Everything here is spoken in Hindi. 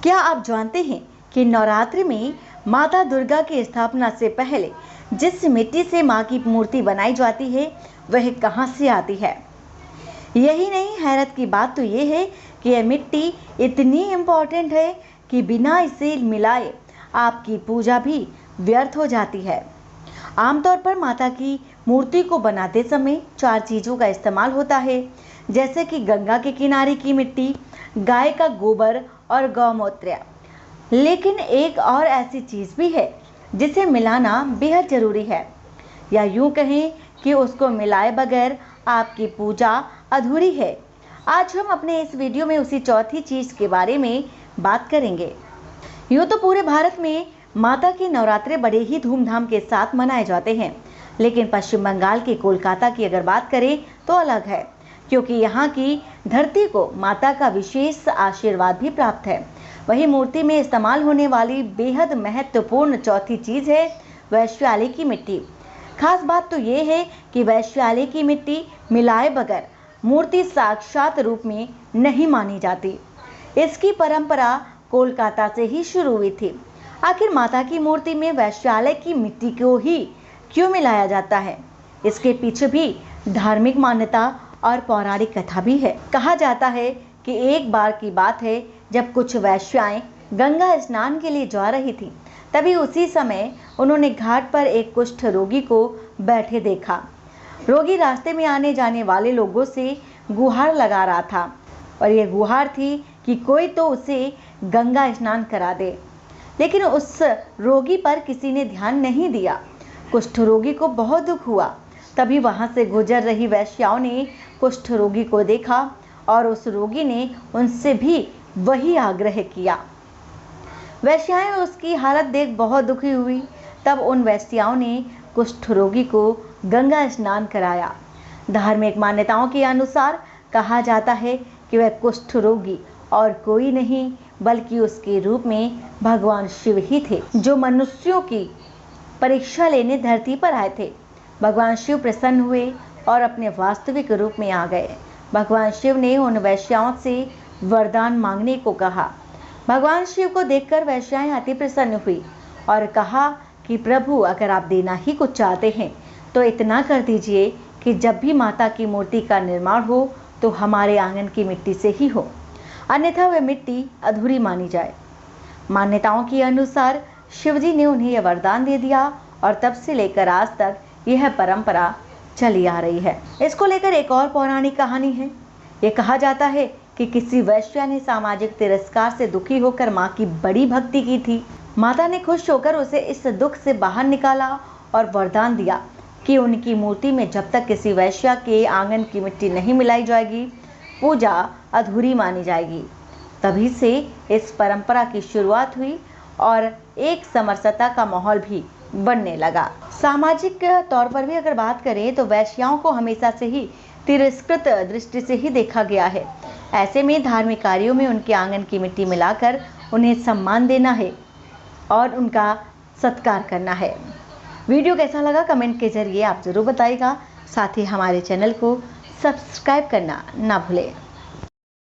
क्या आप जानते हैं कि नवरात्रि में माता दुर्गा की स्थापना से पहले जिस मिट्टी से मां की मूर्ति बनाई जाती है वह कहां से आती है? यही नहीं, हैरत की बात तो ये है कि यह मिट्टी इतनी इम्पोर्टेंट है कि बिना इसे मिलाए आपकी पूजा भी व्यर्थ हो जाती है। आमतौर पर माता की मूर्ति को बनाते समय 4 चीज़ों का इस्तेमाल होता है, जैसे कि गंगा के किनारे की मिट्टी, गाय का गोबर और गौमूत्र। लेकिन एक और ऐसी चीज़ भी है जिसे मिलाना बेहद ज़रूरी है, या यूँ कहें कि उसको मिलाए बगैर आपकी पूजा अधूरी है। आज हम अपने इस वीडियो में उसी चौथी चीज़ के बारे में बात करेंगे। यूँ तो पूरे भारत में माता के नवरात्रे बड़े ही धूमधाम के साथ मनाए जाते हैं, लेकिन पश्चिम बंगाल के कोलकाता की अगर बात करें तो अलग है, क्योंकि यहाँ की धरती को माता का विशेष आशीर्वाद भी प्राप्त है। वही मूर्ति में इस्तेमाल होने वाली बेहद महत्वपूर्ण चौथी चीज़ है वैश्याली की मिट्टी। खास बात तो ये है कि वैश्याली की मिट्टी मिलाए बगैर मूर्ति साक्षात रूप में नहीं मानी जाती। इसकी परंपरा कोलकाता से ही शुरू हुई थी। आखिर माता की मूर्ति में वैश्याली की मिट्टी को ही क्यों मिलाया जाता है? इसके पीछे भी धार्मिक मान्यता और पौराणिक कथा भी है। कहा जाता है कि एक बार की बात है जब कुछ वैश्याएं गंगा स्नान के लिए जा रही थी, तभी उसी समय उन्होंने घाट पर एक कुष्ठ रोगी को बैठे देखा। रोगी रास्ते में आने जाने वाले लोगों से गुहार लगा रहा था, और ये गुहार थी कि कोई तो उसे गंगा स्नान करा दे। लेकिन उस रोगी पर किसी ने ध्यान नहीं दिया। कुष्ठ रोगी को बहुत दुख हुआ। तभी वहां से गुजर रही वैश्याओं ने कुष्ठ रोगी को देखा और उस रोगी ने उनसे भी वही आग्रह किया। वैश्याएं उसकी हालत देख बहुत दुखी हुई। तब उन वैश्याओं ने कुष्ठ रोगी को गंगा स्नान कराया। धार्मिक मान्यताओं के अनुसार कहा जाता है कि वह कुष्ठ रोगी और कोई नहीं बल्कि उसके रूप में भगवान शिव ही थे, जो मनुष्यों की परीक्षा लेने धरती पर आए थे। भगवान शिव प्रसन्न हुए और अपने वास्तविक रूप में आ गए। भगवान शिव ने उन वैश्याओं से वरदान मांगने को कहा। भगवान शिव को देखकर वैश्याएं अति प्रसन्न हुई और कहा कि प्रभु, अगर आप देना ही कुछ चाहते हैं तो इतना कर दीजिए कि जब भी माता की मूर्ति का निर्माण हो तो हमारे आंगन की मिट्टी से ही हो, अन्यथा वह मिट्टी अधूरी मानी जाए। मान्यताओं के अनुसार शिवजी ने उन्हें यह वरदान दे दिया और तब से लेकर आज तक यह परंपरा चली आ रही है। इसको लेकर एक और पौराणिक कहानी है। ये कहा जाता है कि किसी वैश्या ने सामाजिक तिरस्कार से दुखी होकर मां की बड़ी भक्ति की थी। माता ने खुश होकर उसे इस दुख से बाहर निकाला और वरदान दिया कि उनकी मूर्ति में जब तक किसी वैश्या के आंगन की मिट्टी नहीं मिलाई जाएगी, पूजा अधूरी मानी जाएगी। तभी से इस परंपरा की शुरुआत हुई और एक समरसता का माहौल भी बनने लगा। सामाजिक तौर पर भी अगर बात करें तो वैश्याओं को हमेशा से ही तिरस्कृत दृष्टि से ही देखा गया है। ऐसे में धार्मिक कार्यों में उनके आंगन की मिट्टी मिलाकर उन्हें सम्मान देना है और उनका सत्कार करना है। वीडियो कैसा लगा कमेंट के जरिए आप ज़रूर बताइएगा। साथ ही हमारे चैनल को सब्सक्राइब करना ना भूलें।